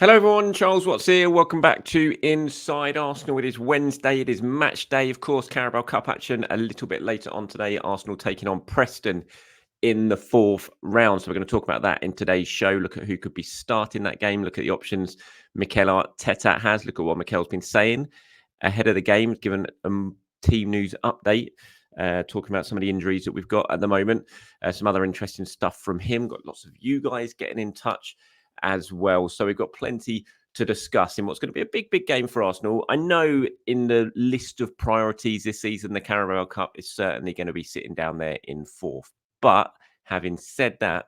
Hello, everyone. Charles Watts here. Welcome back to Inside Arsenal. It is Wednesday. It is match day. Of course, Carabao Cup action a little bit later on today. Arsenal taking on Preston in the fourth round. So we're going to talk about that in today's show. Look at who could be starting that game. Look at the options Mikel Arteta has. Look at what Mikel's been saying ahead of the game, given team news update. Talking about some of the injuries that we've got at the moment. Some other interesting stuff from him. Got lots of you guys getting in touch as well. So we've got plenty to discuss in what's going to be a big game for Arsenal. I know in the list of priorities this season, the Carabao Cup is certainly going to be sitting down there in fourth. But having said that,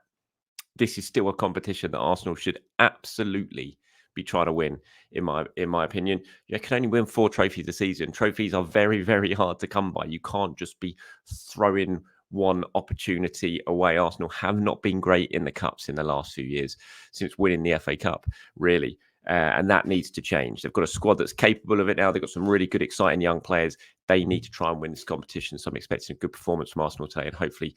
this is still a competition that Arsenal should absolutely be trying to win, in my opinion. You can only win 4 trophies a season. Trophies are very, very hard to come by. You can't just be throwing one opportunity away. Arsenal have not been great in the Cups in the last few years since winning the FA Cup, really. And that needs to change. They've got a squad that's capable of it now. They've got some really good, exciting young players. They need to try and win this competition. So I'm expecting a good performance from Arsenal today and hopefully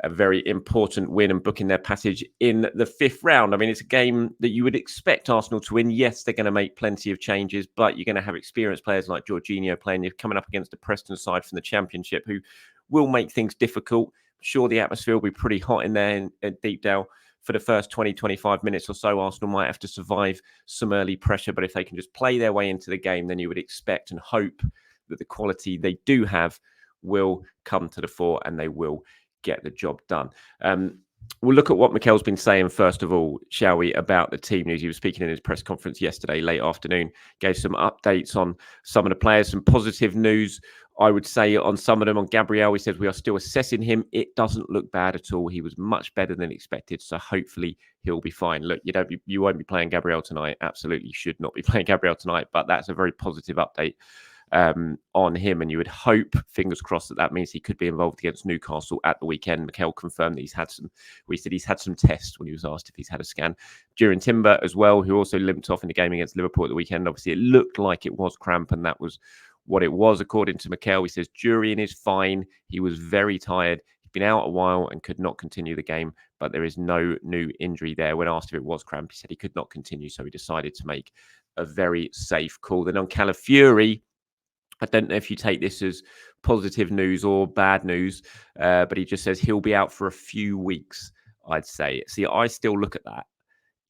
a very important win and booking their passage in the fifth round. I mean, it's a game that you would expect Arsenal to win. Yes, they're going to make plenty of changes, but you're going to have experienced players like Jorginho playing. You're coming up against the Preston side from the Championship who will make things difficult. I'm sure the atmosphere will be pretty hot in there in Deepdale. For the first 20, 25 minutes or so, Arsenal might have to survive some early pressure. But if they can just play their way into the game, then you would expect and hope that the quality they do have will come to the fore and they will get the job done. We'll look at what Mikel's been saying, first of all, shall we, about the team news. He was speaking in his press conference yesterday, late afternoon, gave some updates on some of the players, some positive news, I would say, on some of them. On Gabriel, he says we are still assessing him. It doesn't look bad at all. He was much better than expected, so hopefully he'll be fine. Look, you won't be playing Gabriel tonight. Absolutely should not be playing Gabriel tonight, but that's a very positive update on him, and you would hope, fingers crossed, that means he could be involved against Newcastle at the weekend. Mikel confirmed that he's had some tests when he was asked if he's had a scan. During Timber as well, who also limped off in the game against Liverpool at the weekend. Obviously, it looked like it was cramp, and that was what it was, according to Mikel. He says Jurian is fine. He was very tired. He'd been out a while and could not continue the game, but there is no new injury there. When asked if it was cramp, he said he could not continue, so he decided to make a very safe call. Then on Calafiori, I don't know if you take this as positive news or bad news, but he just says he'll be out for a few weeks, I'd say. See, I still look at that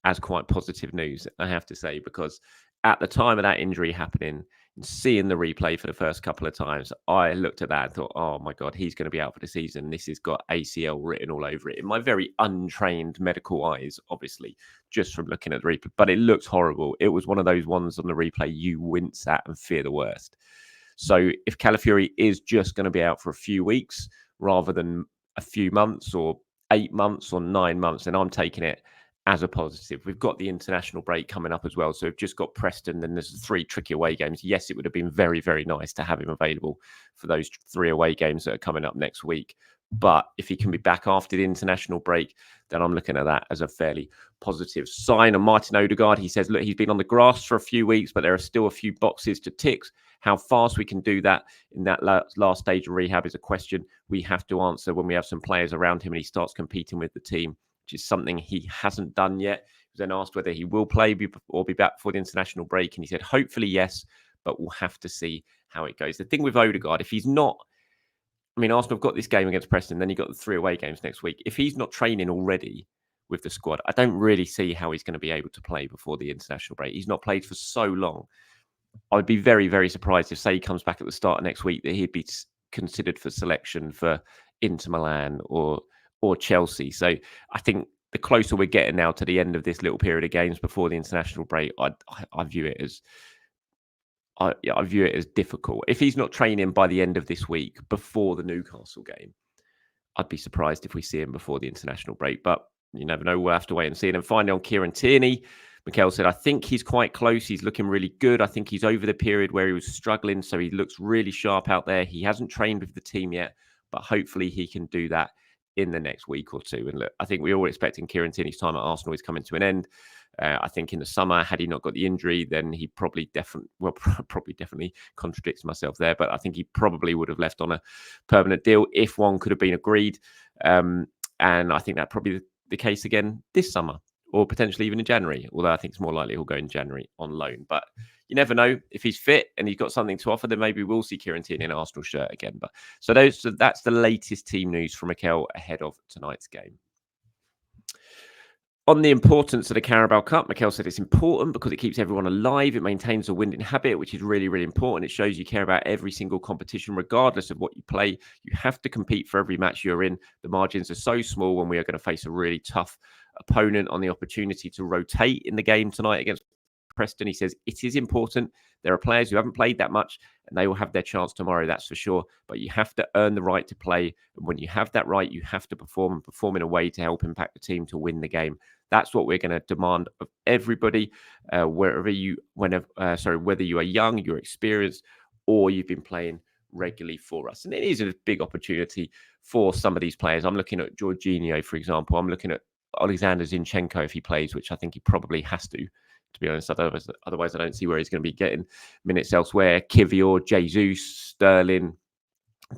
as quite positive news, I have to say, because at the time of that injury happening, and seeing the replay for the first couple of times, I looked at that and thought, oh my God, he's going to be out for the season. This has got ACL written all over it. In my very untrained medical eyes, obviously, just from looking at the replay, but it looks horrible. It was one of those ones on the replay you wince at and fear the worst. So if Calafiori is just going to be out for a few weeks rather than a few months or 8 months or 9 months, then I'm taking it as a positive. We've got the international break coming up as well. So we've just got Preston, then there's 3 tricky away games. Yes, it would have been very, very nice to have him available for those 3 away games that are coming up next week. But if he can be back after the international break, then I'm looking at that as a fairly positive sign. And Martin Odegaard, he says, look, he's been on the grass for a few weeks, but there are still a few boxes to tick. How fast we can do that in that last stage of rehab is a question we have to answer when we have some players around him and he starts competing with the team, which is something he hasn't done yet. He was then asked whether he will play or be back for the international break, and he said, hopefully yes, but we'll have to see how it goes. The thing with Odegaard, if he's not, I mean, Arsenal have got this game against Preston, then you've got the 3 away games next week. If he's not training already with the squad, I don't really see how he's going to be able to play before the international break. He's not played for so long. I'd be very, very surprised if, say, he comes back at the start of next week, that he'd be considered for selection for Inter Milan or Chelsea. So I think the closer we're getting now to the end of this little period of games before the international break, I view it as I view it as difficult. If he's not training by the end of this week before the Newcastle game, I'd be surprised if we see him before the international break. But you never know. We'll have to wait and see. And then finally on Kieran Tierney, Mikel said, I think he's quite close. He's looking really good. I think he's over the period where he was struggling. So he looks really sharp out there. He hasn't trained with the team yet, but hopefully he can do that in the next week or two. And look, I think we're all expecting Kieran Tierney's time at Arsenal is coming to an end. I think in the summer, had he not got the injury, then he probably definitely contradicts myself there. But I think he probably would have left on a permanent deal if one could have been agreed. And I think that probably the case again this summer. or potentially even in January. Although I think it's more likely he'll go in January on loan. But you never know. If he's fit and he's got something to offer, then maybe we'll see Kieran Tierney in an Arsenal shirt again. But that's the latest team news from Mikel ahead of tonight's game. On the importance of the Carabao Cup, Mikel said it's important because it keeps everyone alive. It maintains a winning habit, which is really, really important. It shows you care about every single competition, regardless of what you play. You have to compete for every match you're in. The margins are so small when we are going to face a really tough opponent. On the opportunity to rotate in the game tonight against Preston, he says it is important. There are players who haven't played that much and they will have their chance tomorrow, that's for sure. But you have to earn the right to play. And when you have that right, you have to perform and perform in a way to help impact the team to win the game. That's what we're going to demand of everybody, whether you are young, you're experienced, or you've been playing regularly for us. And it is a big opportunity for some of these players. I'm looking at Jorginho, for example. I'm looking at Alexander Zinchenko if he plays, which I think he probably has to be honest. Otherwise, I don't see where he's going to be getting minutes elsewhere. Kivior, Jesus, Sterling,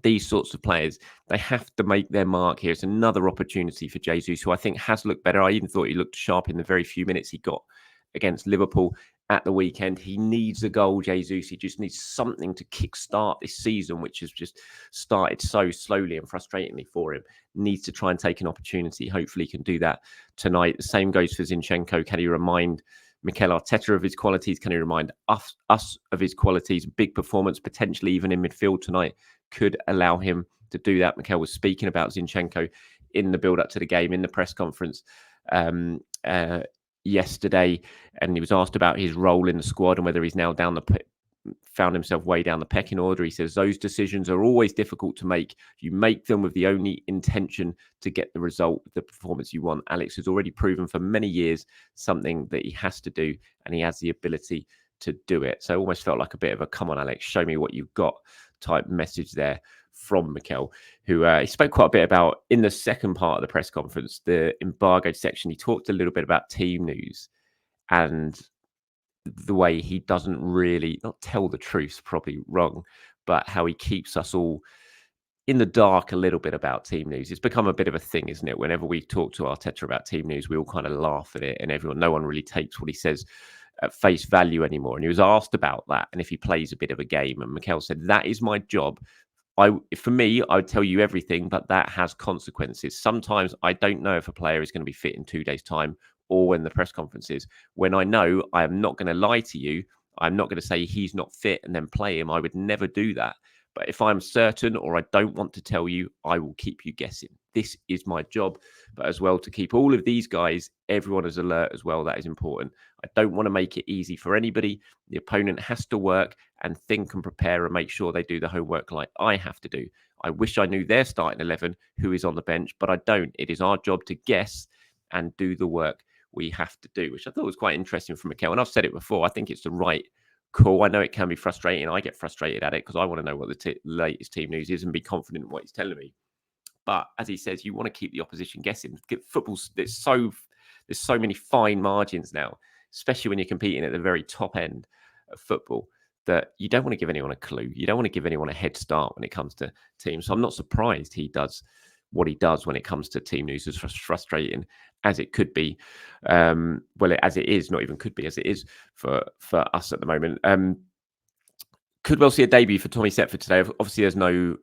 these sorts of players, they have to make their mark here. It's another opportunity for Jesus, who I think has looked better. I even thought he looked sharp in the very few minutes he got against Liverpool at the weekend. He needs a goal, Jesus. He just needs something to kickstart this season, which has just started so slowly and frustratingly for him. Needs to try and take an opportunity. Hopefully he can do that tonight. The same goes for Zinchenko. Can he remind Mikel Arteta of his qualities? Can he remind us of his qualities? Big performance, potentially even in midfield tonight, could allow him to do that. Mikel was speaking about Zinchenko in the build-up to the game, in the press conference yesterday, and he was asked about his role in the squad and whether he's now found himself way down the pecking order. He says those decisions are always difficult to make. You make them with the only intention to get the result, the performance you want. Alex has already proven for many years something that he has to do, and he has the ability to do it. So it almost felt like a bit of a "come on, Alex, show me what you've got" type message there from Mikel, who he spoke quite a bit about in the second part of the press conference, the embargoed section. He talked a little bit about team news and the way he doesn't really, not tell the truth, probably wrong, but how he keeps us all in the dark a little bit about team news. It's become a bit of a thing, isn't it? Whenever we talk to Arteta about team news, we all kind of laugh at it, and no one really takes what he says at face value anymore. And he was asked about that, and if he plays a bit of a game, and Mikel said, that is my job. For me, I would tell you everything, but that has consequences. Sometimes I don't know if a player is going to be fit in 2 days' time or when the press conference is. When I know, I am not going to lie to you. I'm not going to say he's not fit and then play him. I would never do that. But if I'm certain or I don't want to tell you, I will keep you guessing. This is my job, but as well to keep all of these guys, everyone is alert as well. That is important. I don't want to make it easy for anybody. The opponent has to work and think and prepare and make sure they do the homework like I have to do. I wish I knew their starting 11 who is on the bench, but I don't. It is our job to guess and do the work we have to do, which I thought was quite interesting from Mikel. And I've said it before, I think it's the right call. I know it can be frustrating. I get frustrated at it because I want to know what the latest team news is and be confident in what he's telling me. But as he says, you want to keep the opposition guessing. Football, there's so many fine margins now, especially when you're competing at the very top end of football, that you don't want to give anyone a clue. You don't want to give anyone a head start when it comes to teams. So I'm not surprised he does what he does when it comes to team news, as frustrating as it could be. As it is, not even could be, as it is for us at the moment. Could well see a debut for Tommy Setford today. Obviously, there's no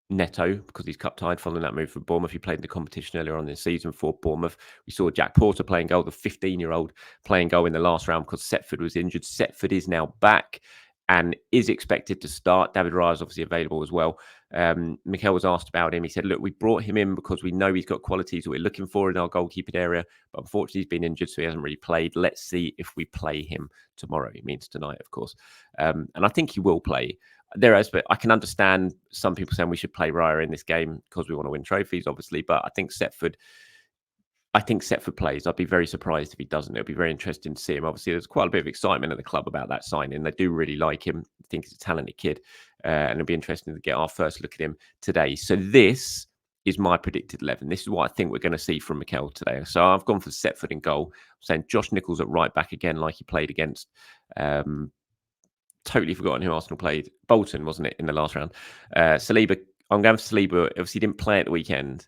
Neto because he's cup tied following that move for Bournemouth. He played in the competition earlier on in the season for Bournemouth. We saw Jack Porter playing goal, the 15-year-old playing goal in the last round because Setford was injured. Setford is now back and is expected to start. David Raya is obviously available as well. Mikel was asked about him. He said, look, we brought him in because we know he's got qualities that we're looking for in our goalkeeping area, but unfortunately he's been injured, so he hasn't really played. Let's see if we play him tomorrow. He means tonight, of course. And I think he will play. But I can understand some people saying we should play Raya in this game because we want to win trophies, obviously. But I think Setford plays. I'd be very surprised if he doesn't. It'll be very interesting to see him. Obviously, there's quite a bit of excitement at the club about that signing. They do really like him. I think he's a talented kid. And it'll be interesting to get our first look at him today. So this is my predicted 11. This is what I think we're going to see from Mikel today. So I've gone for Setford in goal. I'm saying Josh Nichols at right back again, like he played against... totally forgotten who Arsenal played. Bolton, wasn't it, in the last round? Saliba, I'm going for Saliba. Obviously, he didn't play at the weekend.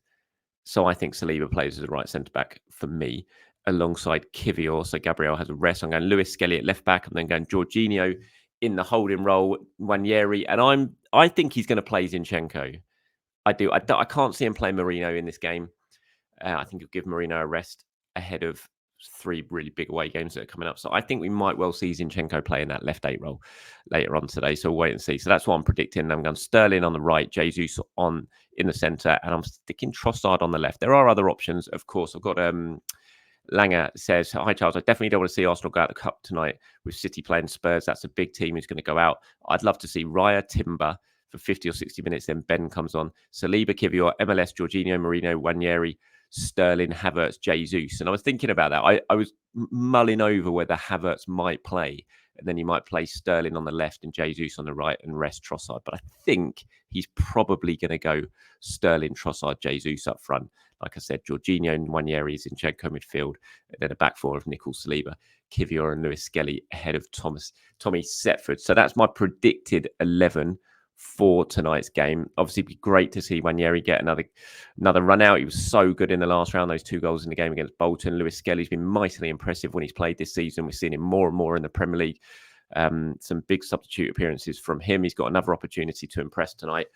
So I think Saliba plays as a right centre-back for me. alongside Kivior. So Gabriel has a rest. I'm going Lewis Skelly at left back. I'm then going Jorginho in the holding role, Nwaneri. And I think he's going to play Zinchenko. I do. I can't see him playing Marino in this game. I think he'll give Marino a rest ahead of 3 really big away games that are coming up. So I think we might well see Zinchenko play in that left 8 role later on today. So we'll wait and see. So that's what I'm predicting. I'm going Sterling on the right, Jesus on in the centre, and I'm sticking Trossard on the left. There are other options, of course. I've got Langer says, hi, Charles. I definitely don't want to see Arsenal go out the cup tonight with City playing Spurs. That's a big team who's going to go out. I'd love to see Raya, Timber for 50 or 60 minutes. Then Ben comes on. Saliba, Kivior, MLS, Jorginho, Marino, Nwaneri, Sterling, Havertz, Jesus. And I was thinking about that. I was mulling over whether Havertz might play. And then he might play Sterling on the left and Jesus on the right and rest Trossard. But I think he's probably going to go Sterling, Trossard, Jesus up front. Like I said, Jorginho and Nwaneri is in Zinchenko midfield. And then a back four of Nichols, Saliba, Kivior and Lewis Skelly ahead of Tommy Setford. So that's my predicted 11 for tonight's game. Obviously, it'd be great to see Nwaneri get another run out. He was so good in the last round, those 2 goals in the game against Bolton. Lewis Skelly's been mightily impressive when he's played this season. We're seeing him more and more in the Premier League. Some big substitute appearances from him. He's got another opportunity to impress tonight.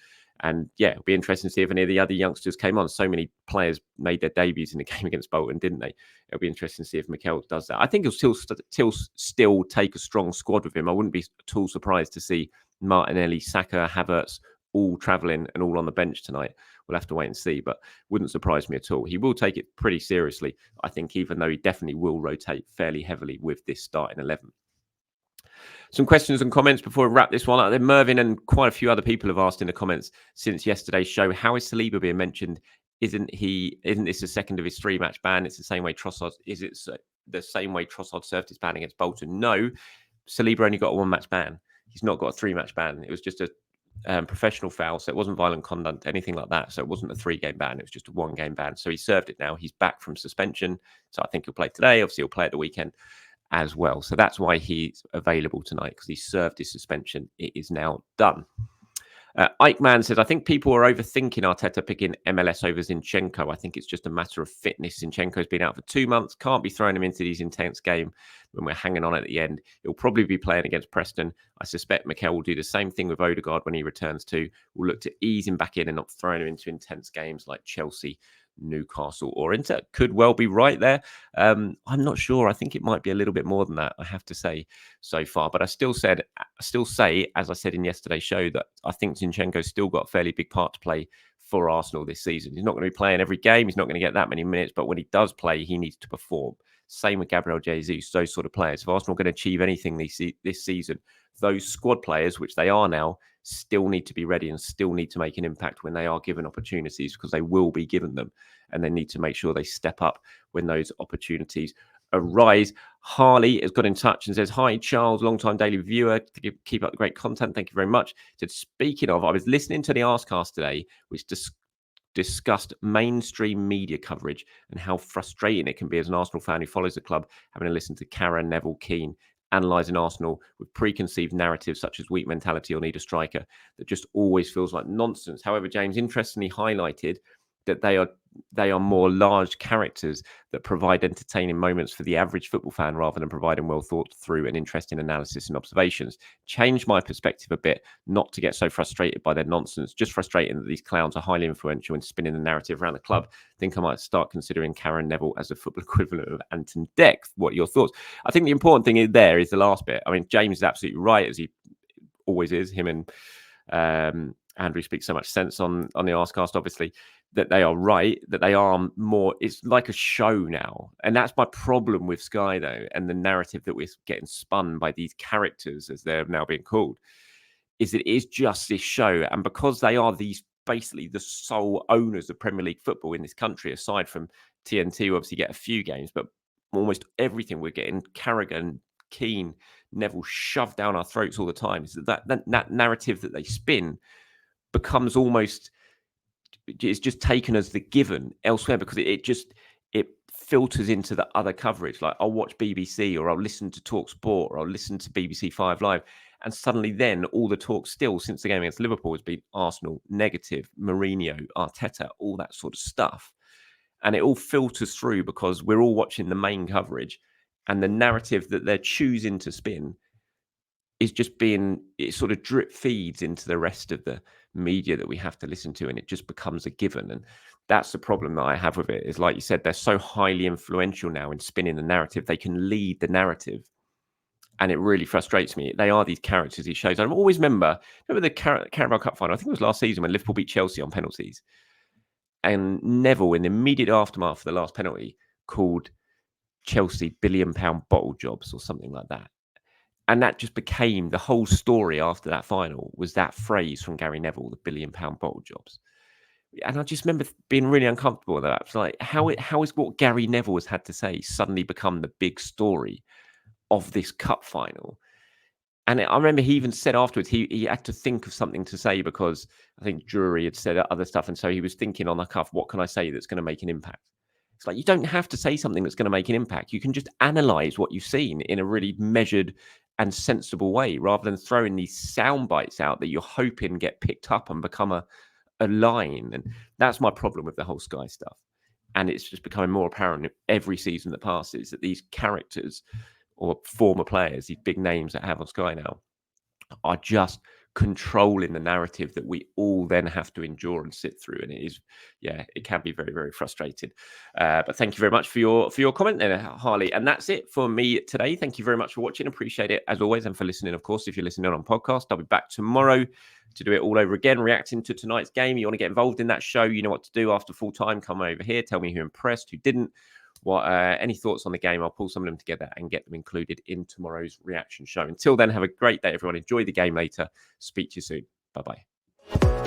And yeah, it'll be interesting to see if any of the other youngsters came on. So many players made their debuts in the game against Bolton, didn't they? It'll be interesting to see if Mikel does that. I think he'll still take a strong squad with him. I wouldn't be at all surprised to see Martinelli, Saka, Havertz all travelling and all on the bench tonight. We'll have to wait and see, but wouldn't surprise me at all. He will take it pretty seriously, I think, even though he definitely will rotate fairly heavily with this starting 11. Some questions and comments before we wrap this one up. Then Mervyn and quite a few other people have asked in the comments since yesterday's show, how is Saliba being mentioned? Isn't this the second of his 3-match ban? It's the same way Trossard. Is it the same way Trossard served his ban against Bolton? No, Saliba only got a 1-match ban. He's not got a 3-match ban. It was just a professional foul, so it wasn't violent conduct, anything like that. So it wasn't a 3-game ban. It was just a 1-game ban. So he served it now. He's back from suspension. So I think he'll play today. Obviously, he'll play at the weekend as well. So that's why he's available tonight, because he served his suspension. It is now done. Ike Man says, I think people are overthinking Arteta picking MLS over Zinchenko. I think it's just a matter of fitness. Zinchenko's been out for 2 months. Can't be throwing him into these intense games when we're hanging on at the end. He'll probably be playing against Preston. I suspect Mikel will do the same thing with Odegaard when he returns too. We'll look to ease him back in and not throwing him into intense games like Chelsea, Newcastle or Inter. Could well be right there. I'm not sure. I think it might be a little bit more than that, I have to say, so far. But I still say, as I said in yesterday's show, that I think Zinchenko's still got a fairly big part to play for Arsenal this season. He's not going to be playing every game. He's not going to get that many minutes. But when he does play, he needs to perform. Same with Gabriel Jesus, those sort of players. If Arsenal are going to achieve anything this season, those squad players, which they are now, still need to be ready and still need to make an impact when they are given opportunities, because they will be given them, and they need to make sure they step up when those opportunities arise. Harley has got in touch and says, hi, Charles, long-time daily viewer. Keep up the great content. Thank you very much. Said, speaking of, I was listening to the Arscast today, which discussed mainstream media coverage and how frustrating it can be as an Arsenal fan who follows the club, having to listen to Karen, Neville, Keane analysing Arsenal with preconceived narratives such as weak mentality or need a striker that just always feels like nonsense. However, James interestingly highlighted that they are more large characters that provide entertaining moments for the average football fan rather than providing well thought through and interesting analysis and observations. Changed my perspective a bit, not to get so frustrated by their nonsense, just frustrating that these clowns are highly influential in spinning the narrative around the club. Think I might start considering Karen Neville as a football equivalent of Anton Deck. What are your thoughts? I think the important thing there is the last bit. I mean, James is absolutely right, as he always is. Him and Andrew speak so much sense on the Arscast, obviously, that they are right, that they are more, it's like a show now. And that's my problem with Sky, though, and the narrative that we're getting spun by these characters, as they're now being called, is that it is just this show. And because they are these basically the sole owners of Premier League football in this country, aside from TNT, who obviously get a few games, but almost everything we're getting, Carragher, Keane, Neville shoved down our throats all the time. Is that narrative that they spin becomes almost, it's just taken as the given elsewhere, because it filters into the other coverage. Like, I'll watch BBC, or I'll listen to Talk Sport, or I'll listen to BBC 5 Live, and suddenly then all the talk still since the game against Liverpool has been Arsenal negative, Mourinho, Arteta, all that sort of stuff. And it all filters through because we're all watching the main coverage, and the narrative that they're choosing to spin is just being, it sort of drip feeds into the rest of the media that we have to listen to, and it just becomes a given. And that's the problem that I have with it, is like you said, they're so highly influential now in spinning the narrative. They can lead the narrative, and it really frustrates me. They are these characters, these shows. I always remember the Carabao Cup final, I think it was last season, when Liverpool beat Chelsea on penalties, and Neville, in the immediate aftermath of the last penalty, called Chelsea £1 billion bottle jobs or something like that. And that just became the whole story after that final, was that phrase from Gary Neville, the £1 billion bottle jobs. And I just remember being really uncomfortable with that. It's like, how is what Gary Neville has had to say suddenly become the big story of this cup final? And I remember he even said afterwards he had to think of something to say, because I think Drury had said other stuff. And so he was thinking on the cuff, what can I say that's going to make an impact? It's like, you don't have to say something that's going to make an impact. You can just analyze what you've seen in a really measured and sensible way, rather than throwing these sound bites out that you're hoping get picked up and become a line. And that's my problem with the whole Sky stuff. And it's just becoming more apparent every season that passes that these characters or former players, these big names that have on Sky now, are just controlling the narrative that we all then have to endure and sit through. And it is, it can be very, very frustrating. But thank you very much for your comment there, Harley. And that's it for me today. Thank you very much for watching. Appreciate it as always. And for listening, of course, if you're listening on podcast, I'll be back tomorrow to do it all over again, reacting to tonight's game. You want to get involved in that show, you know what to do after full time. Come over here, tell me who impressed, who didn't. Any thoughts on the game? I'll pull some of them together and get them included in tomorrow's reaction show. Until then, have a great day, everyone. Enjoy the game later. Speak to you soon. Bye-bye.